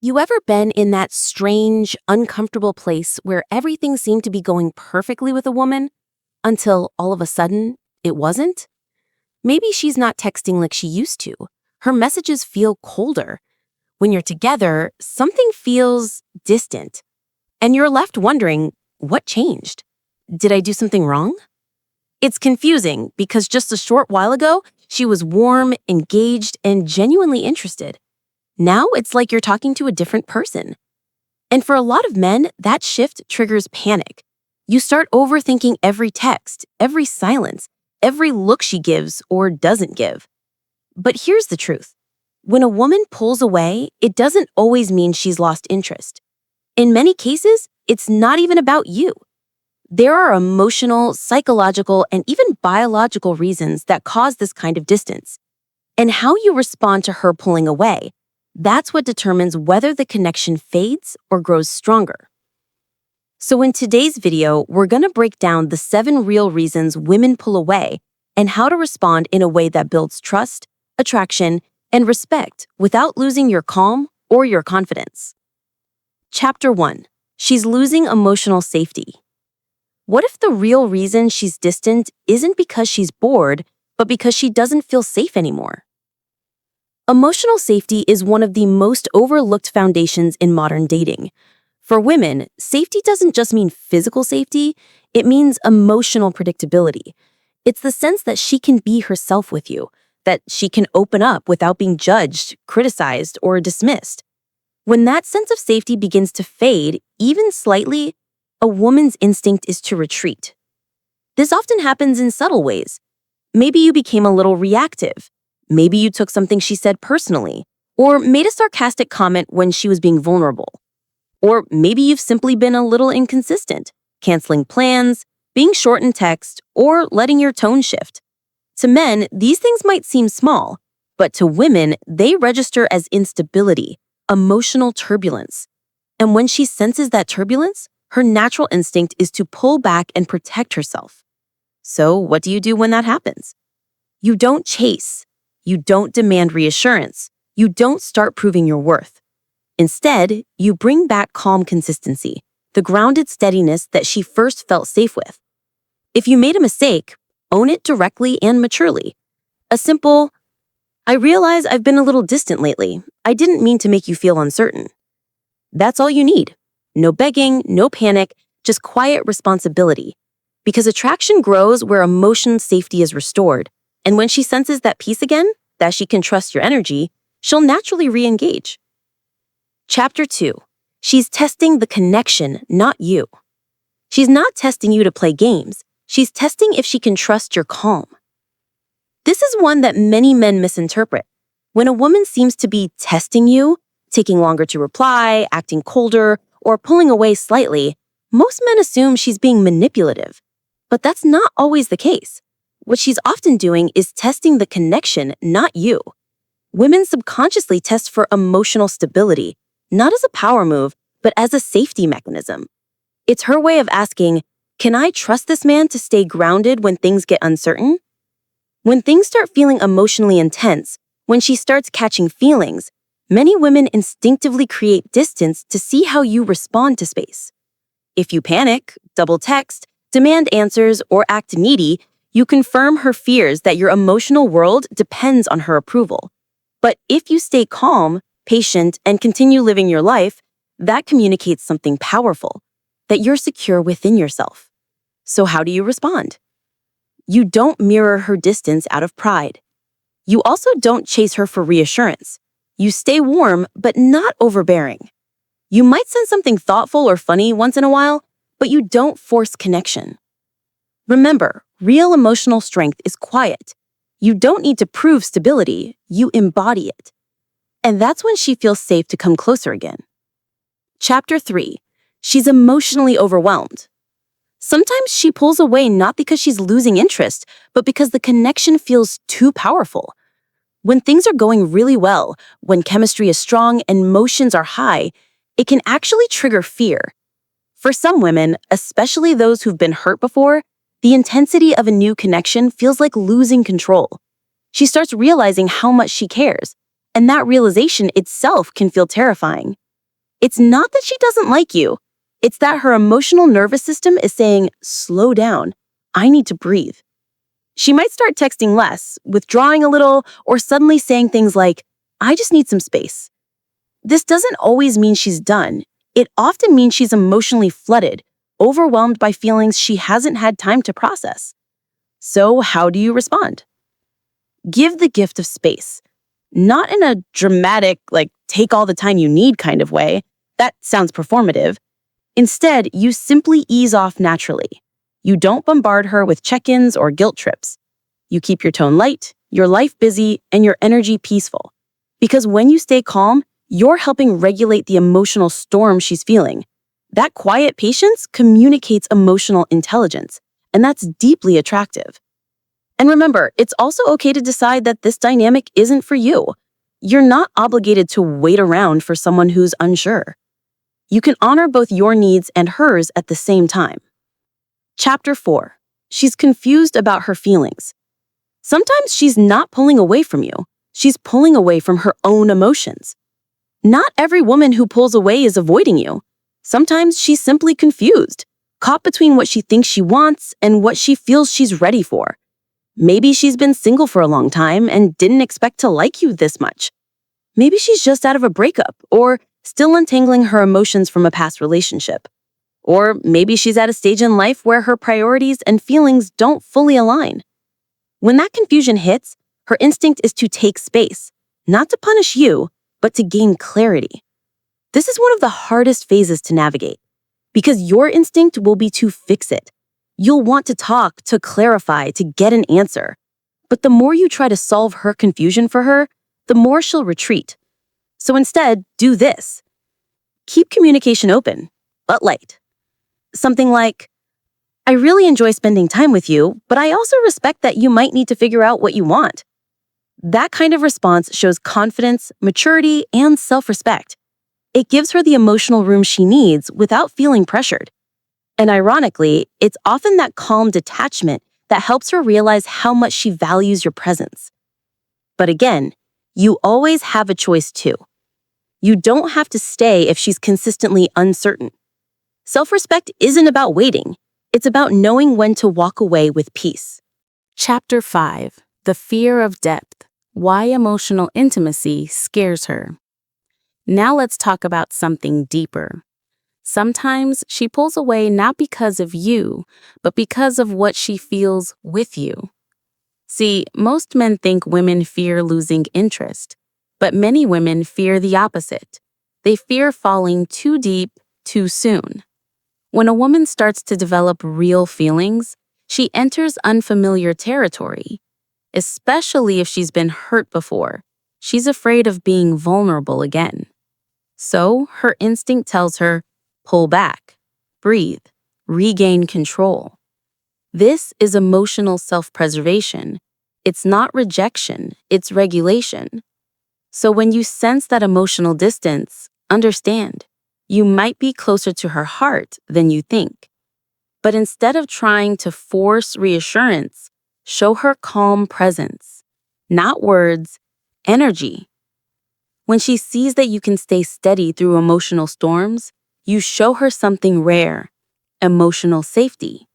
You ever been in that strange, uncomfortable place where everything seemed to be going perfectly with a woman until all of a sudden it wasn't? Maybe she's not texting like she used to. Her messages feel colder. When you're together, something feels distant, and you're left wondering, what changed? Did I do something wrong? It's confusing because just a short while ago, she was warm, engaged, and genuinely interested. Now it's like you're talking to a different person. And for a lot of men, that shift triggers panic. You start overthinking every text, every silence, every look she gives or doesn't give. But here's the truth. When a woman pulls away, it doesn't always mean she's lost interest. In many cases, it's not even about you. There are emotional, psychological, and even biological reasons that cause this kind of distance. And how you respond to her pulling away, that's what determines whether the connection fades or grows stronger. So in today's video, we're going to break down the 7 real reasons women pull away and how to respond in a way that builds trust, attraction, and respect without losing your calm or your confidence. Chapter 1. She's losing emotional safety. What if the real reason she's distant isn't because she's bored, but because she doesn't feel safe anymore? Emotional safety is one of the most overlooked foundations in modern dating. For women, safety doesn't just mean physical safety, it means emotional predictability. It's the sense that she can be herself with you, that she can open up without being judged, criticized, or dismissed. When that sense of safety begins to fade, even slightly, a woman's instinct is to retreat. This often happens in subtle ways. Maybe you became a little reactive. Maybe you took something she said personally, or made a sarcastic comment when she was being vulnerable. Or maybe you've simply been a little inconsistent, canceling plans, being short in text, or letting your tone shift. To men, these things might seem small, but to women, they register as instability, emotional turbulence. And when she senses that turbulence, her natural instinct is to pull back and protect herself. So what do you do when that happens? You don't chase. You don't demand reassurance. You don't start proving your worth. Instead, you bring back calm consistency, the grounded steadiness that she first felt safe with. If you made a mistake, own it directly and maturely. A simple, "I realize I've been a little distant lately. I didn't mean to make you feel uncertain." That's all you need. No begging, no panic, just quiet responsibility. Because attraction grows where emotion safety is restored. And when she senses that peace again, that she can trust your energy, she'll naturally re-engage. Chapter 2. She's testing the connection, not you. She's not testing you to play games. She's testing if she can trust your calm. This is one that many men misinterpret. When a woman seems to be testing you, taking longer to reply, acting colder, or pulling away slightly, most men assume she's being manipulative. But that's not always the case. What she's often doing is testing the connection, not you. Women subconsciously test for emotional stability, not as a power move, but as a safety mechanism. It's her way of asking, can I trust this man to stay grounded when things get uncertain? When things start feeling emotionally intense, when she starts catching feelings, many women instinctively create distance to see how you respond to space. If you panic, double text, demand answers, or act needy, you confirm her fears that your emotional world depends on her approval. But if you stay calm, patient, and continue living your life, that communicates something powerful, that you're secure within yourself. So how do you respond? You don't mirror her distance out of pride. You also don't chase her for reassurance. You stay warm, but not overbearing. You might send something thoughtful or funny once in a while, but you don't force connection. Remember, real emotional strength is quiet. You don't need to prove stability, you embody it. And that's when she feels safe to come closer again. Chapter 3. She's emotionally overwhelmed. Sometimes she pulls away not because she's losing interest, but because the connection feels too powerful. When things are going really well, when chemistry is strong and emotions are high, it can actually trigger fear. For some women, especially those who've been hurt before, the intensity of a new connection feels like losing control. She starts realizing how much she cares, and that realization itself can feel terrifying. It's not that she doesn't like you. It's that her emotional nervous system is saying, slow down. I need to breathe. She might start texting less, withdrawing a little, or suddenly saying things like, I just need some space. This doesn't always mean she's done. It often means she's emotionally flooded, overwhelmed by feelings she hasn't had time to process. So how do you respond? Give the gift of space. Not in a dramatic, take all the time you need kind of way. That sounds performative. Instead, you simply ease off naturally. You don't bombard her with check-ins or guilt trips. You keep your tone light, your life busy, and your energy peaceful. Because when you stay calm, you're helping regulate the emotional storm she's feeling. That quiet patience communicates emotional intelligence, and that's deeply attractive. And remember, it's also okay to decide that this dynamic isn't for you. You're not obligated to wait around for someone who's unsure. You can honor both your needs and hers at the same time. Chapter 4. She's confused about her feelings. Sometimes she's not pulling away from you. She's pulling away from her own emotions. Not every woman who pulls away is avoiding you. Sometimes she's simply confused, caught between what she thinks she wants and what she feels she's ready for. Maybe she's been single for a long time and didn't expect to like you this much. Maybe she's just out of a breakup or still untangling her emotions from a past relationship. Or maybe she's at a stage in life where her priorities and feelings don't fully align. When that confusion hits, her instinct is to take space, not to punish you, but to gain clarity. This is one of the hardest phases to navigate, because your instinct will be to fix it. You'll want to talk, to clarify, to get an answer. But the more you try to solve her confusion for her, the more she'll retreat. So instead, do this. Keep communication open, but light. Something like, I really enjoy spending time with you, but I also respect that you might need to figure out what you want. That kind of response shows confidence, maturity, and self-respect. It gives her the emotional room she needs without feeling pressured. And ironically, it's often that calm detachment that helps her realize how much she values your presence. But again, you always have a choice too. You don't have to stay if she's consistently uncertain. Self-respect isn't about waiting. It's about knowing when to walk away with peace. Chapter 5. The Fear of Depth. Why Emotional Intimacy Scares Her. Now let's talk about something deeper. Sometimes she pulls away not because of you, but because of what she feels with you. See, most men think women fear losing interest, but many women fear the opposite. They fear falling too deep, too soon. When a woman starts to develop real feelings, she enters unfamiliar territory. Especially if she's been hurt before, she's afraid of being vulnerable again. So her instinct tells her, pull back, breathe, regain control. This is emotional self-preservation. It's not rejection, it's regulation. So when you sense that emotional distance, understand, you might be closer to her heart than you think. But instead of trying to force reassurance, show her calm presence, not words, energy. When she sees that you can stay steady through emotional storms, you show her something rare, emotional safety.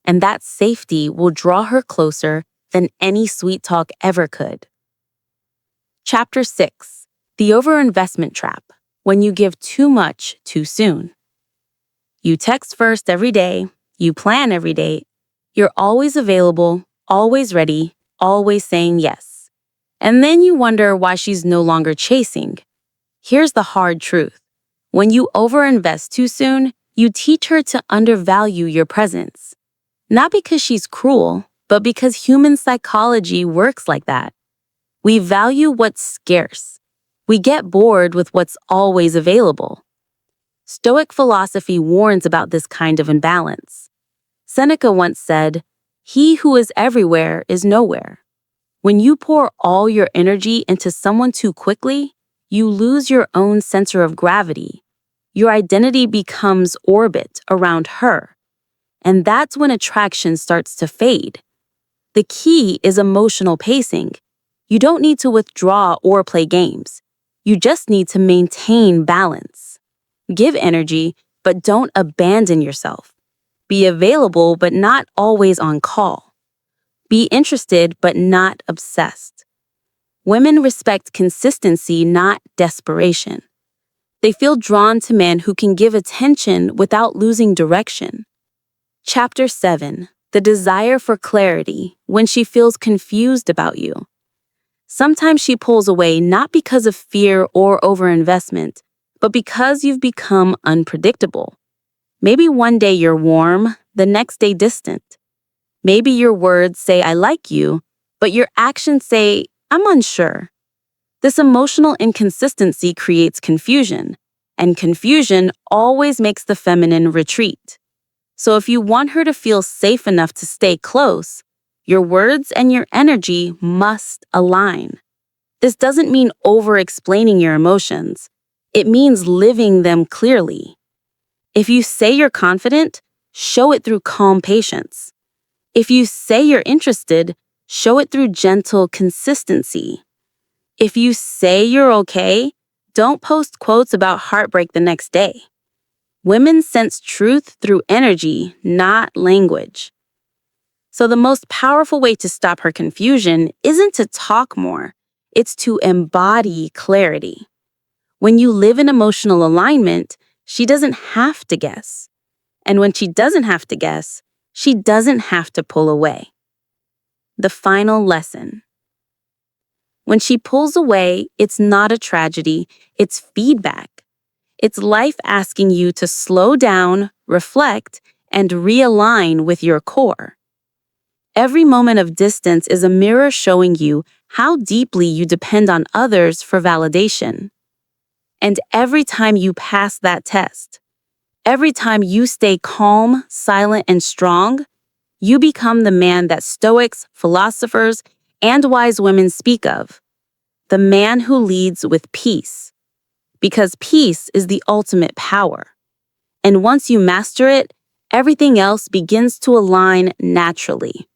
And that safety will draw her closer than any sweet talk ever could. Chapter 6. The Overinvestment Trap. When you give too much too soon. You text first every day. You plan every date. You're always available, always ready, always saying yes. And then you wonder why she's no longer chasing. Here's the hard truth. When you overinvest too soon, you teach her to undervalue your presence. Not because she's cruel, but because human psychology works like that. We value what's scarce. We get bored with what's always available. Stoic philosophy warns about this kind of imbalance. Seneca once said, "He who is everywhere is nowhere." When you pour all your energy into someone too quickly, you lose your own center of gravity. Your identity becomes orbit around her. And that's when attraction starts to fade. The key is emotional pacing. You don't need to withdraw or play games. You just need to maintain balance. Give energy, but don't abandon yourself. Be available, but not always on call. Be interested, but not obsessed. Women respect consistency, not desperation. They feel drawn to men who can give attention without losing direction. Chapter 7. The desire for clarity when she feels confused about you. Sometimes she pulls away not because of fear or overinvestment, but because you've become unpredictable. Maybe one day you're warm, the next day distant. Maybe your words say, "I like you," but your actions say, "I'm unsure." This emotional inconsistency creates confusion, and confusion always makes the feminine retreat. So if you want her to feel safe enough to stay close, your words and your energy must align. This doesn't mean over-explaining your emotions. It means living them clearly. If you say you're confident, show it through calm patience. If you say you're interested, show it through gentle consistency. If you say you're okay, don't post quotes about heartbreak the next day. Women sense truth through energy, not language. So the most powerful way to stop her confusion isn't to talk more, it's to embody clarity. When you live in emotional alignment, she doesn't have to guess. And when she doesn't have to guess, she doesn't have to pull away. The final lesson. When she pulls away, it's not a tragedy, it's feedback. It's life asking you to slow down, reflect, and realign with your core. Every moment of distance is a mirror showing you how deeply you depend on others for validation. And every time you pass that test, every time you stay calm, silent, and strong, you become the man that Stoics, philosophers, and wise women speak of, the man who leads with peace. Because peace is the ultimate power. And once you master it, everything else begins to align naturally.